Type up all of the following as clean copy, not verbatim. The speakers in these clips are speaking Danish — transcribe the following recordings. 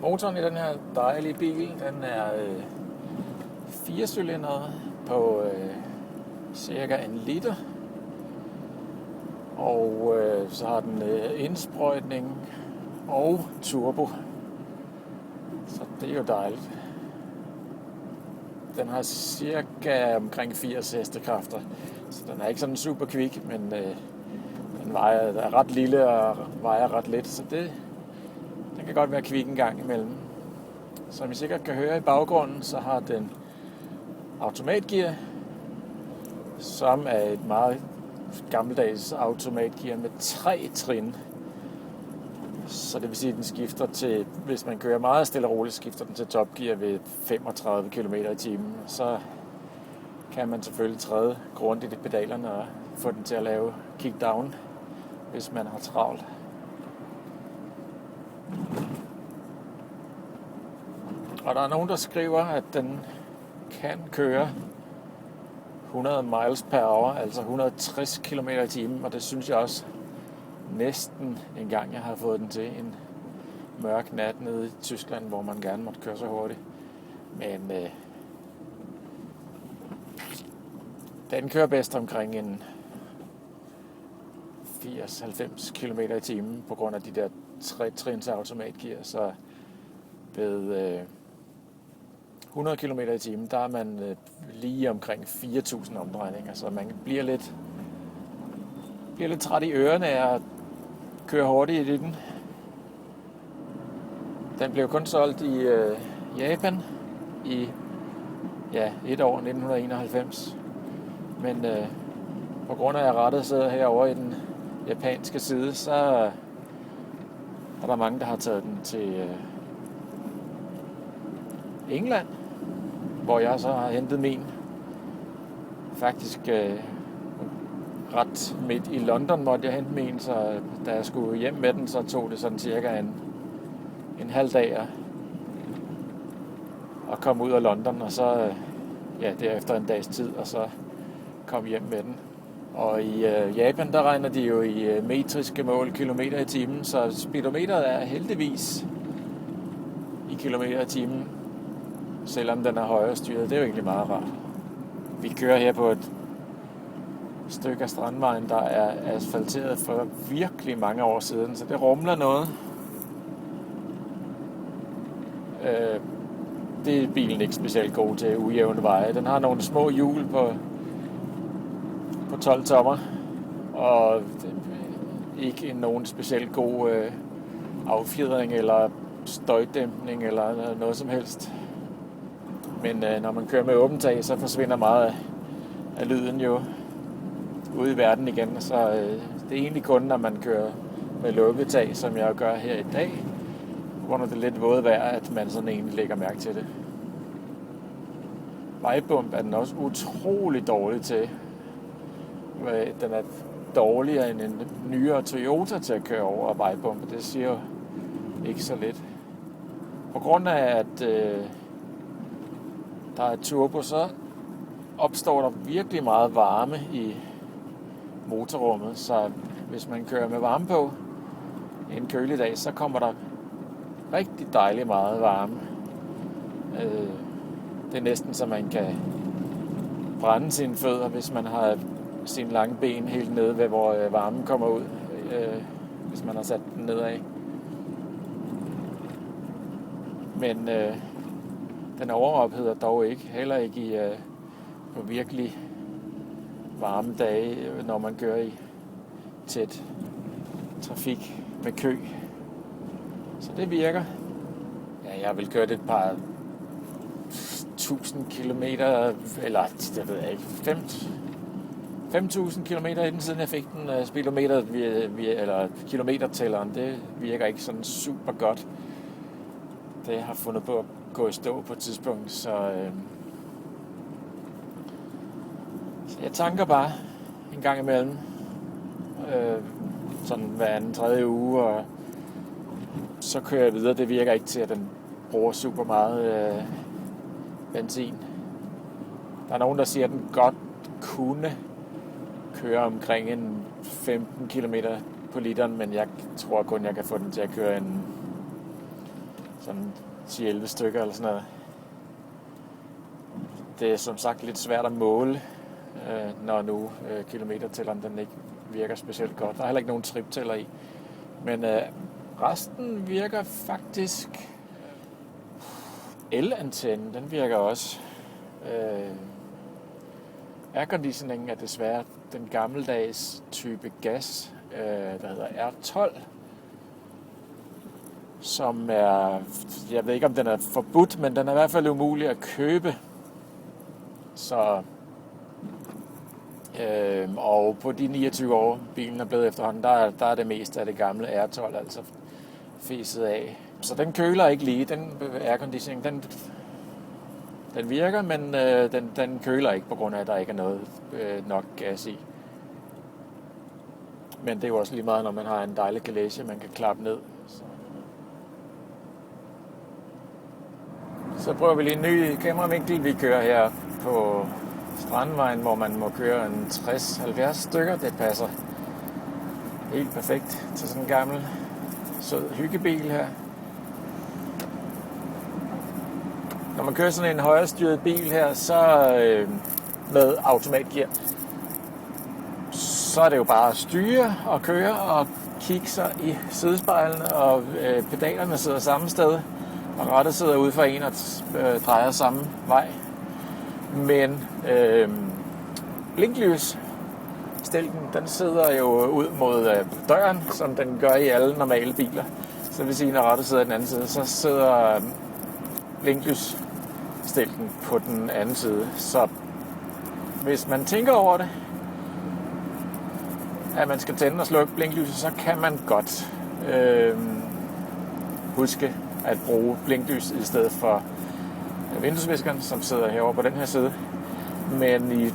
Motoren i den her dejlige bil, den er 4-cylindret på cirka 1 liter. Og så har den indsprøjtning og turbo. Så det er jo dejligt. Den har cirka omkring 80 hestekræfter. Så den er ikke sådan super kvik, men den er ret lille og vejer ret lidt. Så den kan godt være kvik en gang imellem. Som I sikkert kan høre i baggrunden, så har den automatgear, som er et meget gammeldags automatgear med 3 trin. Så det vil sige, at den skifter til, hvis man kører meget stille og roligt, skifter den til topgear ved 35 km i timen. Så kan man selvfølgelig træde grundigt i pedalerne og få den til at lave kickdown, hvis man har travlt. Og der er nogen, der skriver, at den kan køre 100 miles per hour, altså 160 km i timen, og det synes jeg også næsten en gang, jeg har fået den til en mørk nat nede i Tyskland, hvor man gerne måtte køre så hurtigt. Men den kører bedst omkring en 80-90 km i timen på grund af de der 3 trins automatgear, så ved 100 km i timen, der er man lige omkring 4.000 omdrejninger, så man bliver lidt træt i ørerne af at køre hurtigt i den. Den blev kun solgt i Japan i et år, 1991. Men på grund af at rattet sidder herovre i den japanske side, så er der mange, der har taget den til England, hvor jeg så har hentet min. Faktisk ret midt i London måtte jeg hente min, så da jeg skulle hjem med den, så tog det sådan cirka en halv dag at komme ud af London, og så derefter en dags tid, og så kom hjem med den. Og i Japan, der regner de jo i metriske mål kilometer i timen, så speedometeret er heldigvis i kilometer i timen, selvom den er højere styret. Det er jo egentlig meget rart. Vi kører her på et stykke af Strandvejen, der er asfalteret for virkelig mange år siden, så det rumler noget. Det er bilen ikke specielt god til ujævne veje. Den har nogle små hjul på 12 tommer, og ikke nogen specielt god affjedring eller støjdæmpning eller noget som helst. Men når man kører med åbent tag, så forsvinder meget af lyden jo ude i verden igen. Så det er egentlig kun, når man kører med lukket tag, som jeg gør her i dag, hvor det er lidt våde vejr, at man sådan egentlig lægger mærke til det. Vejbump er den også utrolig dårlig til. Den er dårligere end en nyere Toyota til at køre over vejbump. Det siger jo ikke så lidt. På grund af, at der er turbo, så opstår der virkelig meget varme i motorrummet. Så hvis man kører med varme på en kølig dag, så kommer der rigtig dejligt meget varme. Det er næsten så man kan brænde sine fødder, hvis man har sine lange ben helt nede ved, hvor varmen kommer ud, hvis man har sat den nedad. Men den overopheder dog ikke, heller ikke på virkelig varme dage, når man kører i tæt trafik med kø. Så det virker. Ja, jeg vil køre det et par 1000 kilometer, eller det ved jeg ikke, 5.000 kilometer i den, siden jeg fik den. Speedometer, eller kilometertælleren, det virker ikke sådan super godt. Det jeg har fundet på at gå i stå på et tidspunkt, så jeg tanker bare en gang imellem, sådan hver anden, tredje uge, og så kører jeg videre. Det virker ikke til, at den bruger super meget benzin. Der er nogen, der siger, at den godt kunne køre omkring en 15 km på literen, men jeg tror kun, jeg kan få den til at køre en sådan 10-11 stykker eller sådan noget. Det er som sagt lidt svært at måle, når nu kilometertælleren den ikke virker specielt godt. Der er heller ikke nogen triptæller i. Men resten virker faktisk. Elantennen, den virker også. Airconditioningen er desværre den gammeldags type gas, der hedder R12, som er, jeg ved ikke om den er forbudt, men den er i hvert fald umulig at købe. Så, og på de 29 år bilen er blevet efterhånden, der er det meste af det gamle R12 altså fæset af. Så den køler ikke lige, den airconditioning, den virker, men den køler ikke på grund af, at der ikke er noget nok gas i. Men det er jo også lige meget, når man har en dejlig kalage, man kan klappe ned. Så prøver vi lige en ny kameravinkel. Vi kører her på Strandvejen, hvor man må køre en 60-70 stykker. Det passer helt perfekt til sådan en gammel, sød hyggebil her. Når man kører sådan en højrestyret bil her, så med automatgear, så er det jo bare at styre og køre og kigge sig i sidespejlene, og pedalerne sidder samme sted, og rattet sidder ude for en og drejer samme vej. Men blinklys-stilken, den sidder jo ud mod døren, som den gør i alle normale biler. Så det vil sige, når rattet sidder i den anden side, så sidder blinklys-stilken på den anden side. Så hvis man tænker over det, at man skal tænde og slukke blinklyset, så kan man godt huske at bruge blinklys i stedet for vinduesviskeren, som sidder herovre på den her side. Men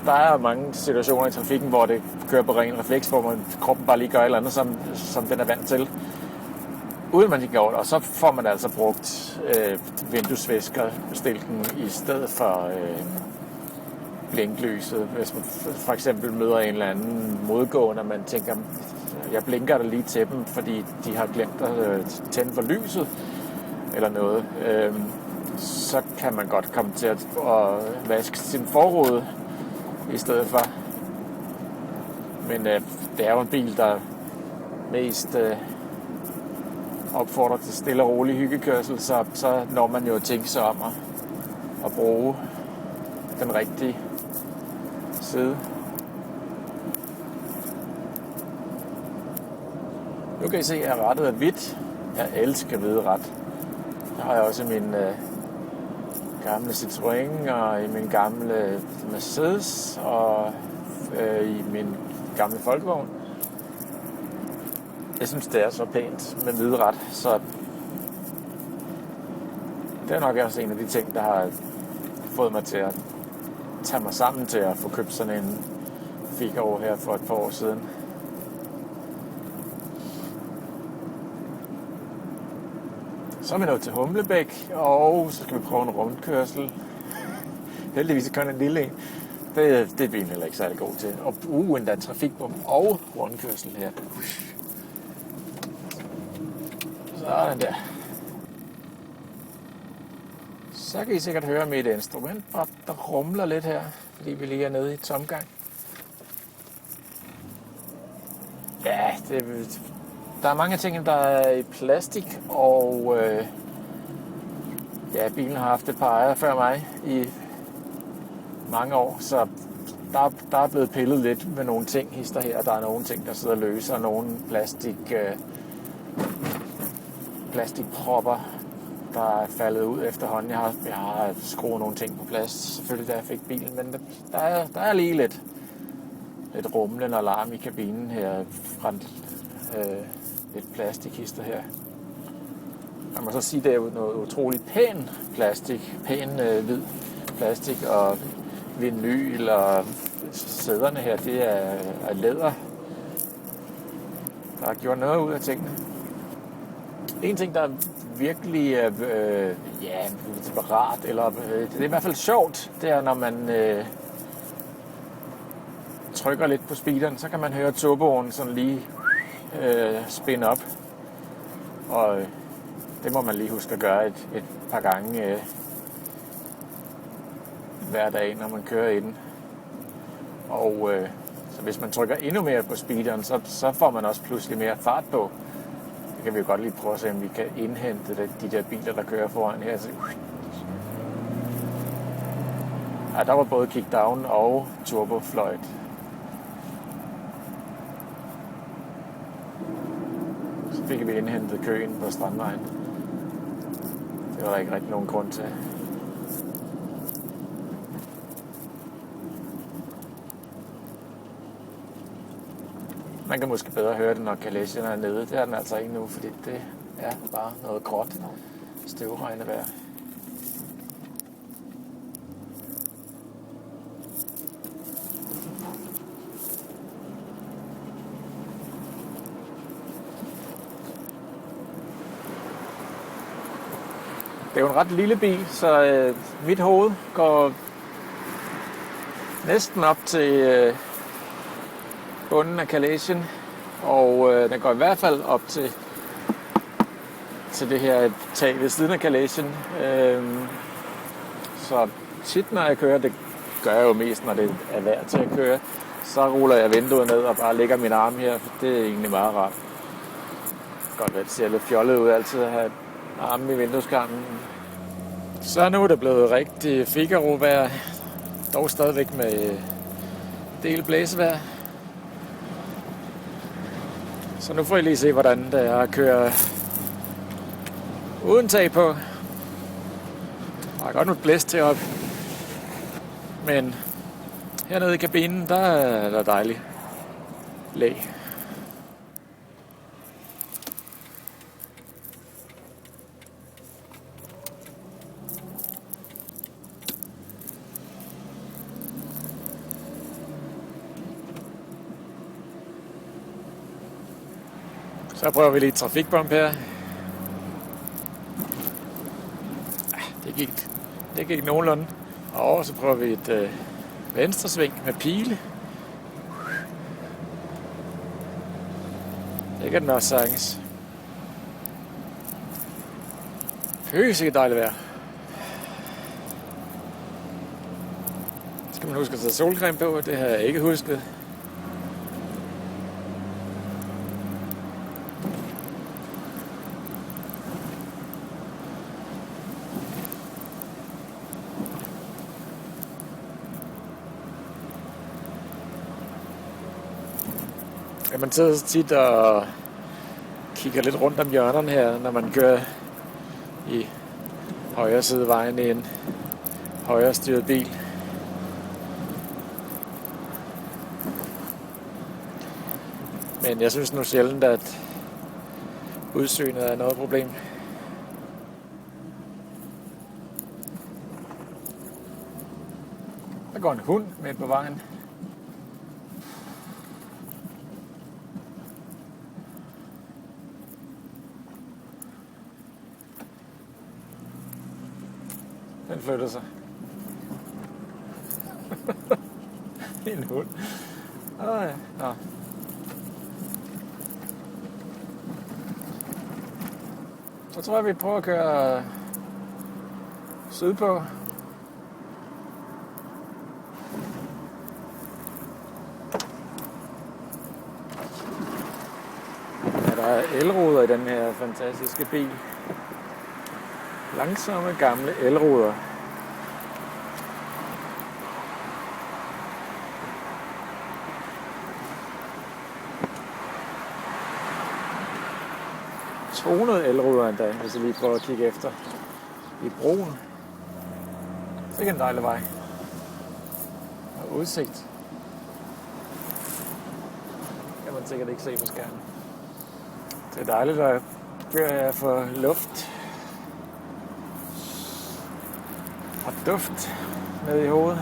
der er mange situationer i trafikken, hvor det kører på ren refleks, hvor kroppen bare lige gør et eller andet, som den er vant til, uden man ikke gør det. Og så får man altså brugt vinduesviskerstilken i stedet for blinklyset. Hvis man for eksempel møder en eller anden modgående, og man tænker, jeg blinker der lige til dem, fordi de har glemt at tænde for lyset eller noget, så kan man godt komme til at vaske sin forrude i stedet for. Men det er jo en bil, der mest opfordrer til stille og rolig hyggekørsel, så når man jo tænke sig om at bruge den rigtige side. Nu kan I se, at rattet er hvidt. Jeg elsker hvide ret. Det har jeg også i min gamle Citroën og i min gamle Mercedes og i min gamle Folkevogn. Jeg synes, det er så pænt med hvide ret, så det er nok også en af de ting, der har fået mig til at tage mig sammen til at få købt sådan en Figaro her for et par år siden. Så er vi nået til Humlebæk, og så skal vi prøve en rundkørsel. Heldigvis er kun en lille en. Det er bilen heller ikke særlig god til. Og endda trafikbom og rundkørsel her. Sådan der. Så kan I sikkert høre mit instrument, og der rumler lidt her, fordi vi lige er nede i tomgang. Ja, der er mange ting, der er i plastik, og bilen har haft et par ejere før mig i mange år, så der er blevet pillet lidt med nogle ting hister her. Der er nogle ting, der sidder løse, og nogle plastikpropper, der er faldet ud efterhånden. Jeg har skruet nogle ting på plads, selvfølgelig, da jeg fik bilen, men der er lige lidt rumlen og larm i kabinen her fra lidt plastikhister her. Man må så sige, det er jo noget utroligt pæn plastik, hvid plastik, og vinyl, og sæderne her, det er læder. Der er gjort noget ud af tingene. En ting, der er virkelig rart, eller det er i hvert fald sjovt, det er, når man trykker lidt på speederen, så kan man høre turboen sådan lige spænde op. Og Det må man lige huske at gøre et par gange hver dag, når man kører i den. Og så hvis man trykker endnu mere på speederen, så får man også pludselig mere fart på. Det kan vi jo godt lige prøve at se, om vi kan indhente de der biler, der kører foran her. Ja, der var både kickdown og turbofløjt. Så fik vi indhentet køen på Strandvejen. Det var der ikke rigtig nogen grund til. Man kan måske bedre høre det, når kalechen er nede. Det er den altså ikke nu, fordi det er bare noget gråt støvregnevejr. Det er jo en ret lille bil, så mit hoved går næsten op til bunden af kalechen, og den går i hvert fald op til det her tag ved siden af kalechen. Så tit når jeg kører, det gør jeg jo mest, når det er værd til at køre, så ruller jeg vinduet ned og bare lægger min arm her, for det er egentlig meget rart. Godt være, det ser lidt fjollet ud altid at have armen i vindueskarmen. Så nu er det blevet rigtig Figaro-vejr, dog stadigvæk med del blæsevejr. Så nu får I lige se, hvordan det er at køre uden tag på. Der er godt nok blæst til op, men hernede i kabinen, der er der dejligt læ. Så prøver vi lige et trafikbump her. Det gik nogenlunde. Og så prøver vi et venstresving med pile. Det kan den også sagtens. Sikkert dejligt vejr. Skal man huske at tage solcreme på? Det har jeg ikke husket. Man sidder så tit og kigger lidt rundt om hjørnerne her, når man kører i højre side vejen i en højre styret bil. Men jeg synes nu sjældent, at udsynet er noget problem. Der går en hund midt på vejen. Den flytter sig. En hund. Ja. Nå. Så tror jeg, vi prøver at køre sydpå. Ja, der er elruder i den her fantastiske bil. Langsomme gamle elruder. Tonede elruder endda, hvis jeg lige prøver at kigge efter i broen. Det er en dejlig vej. Og udsigt. Kan man sikkert ikke se på skærmen. Det er dejligt at køre for luft og duft ned i hovedet.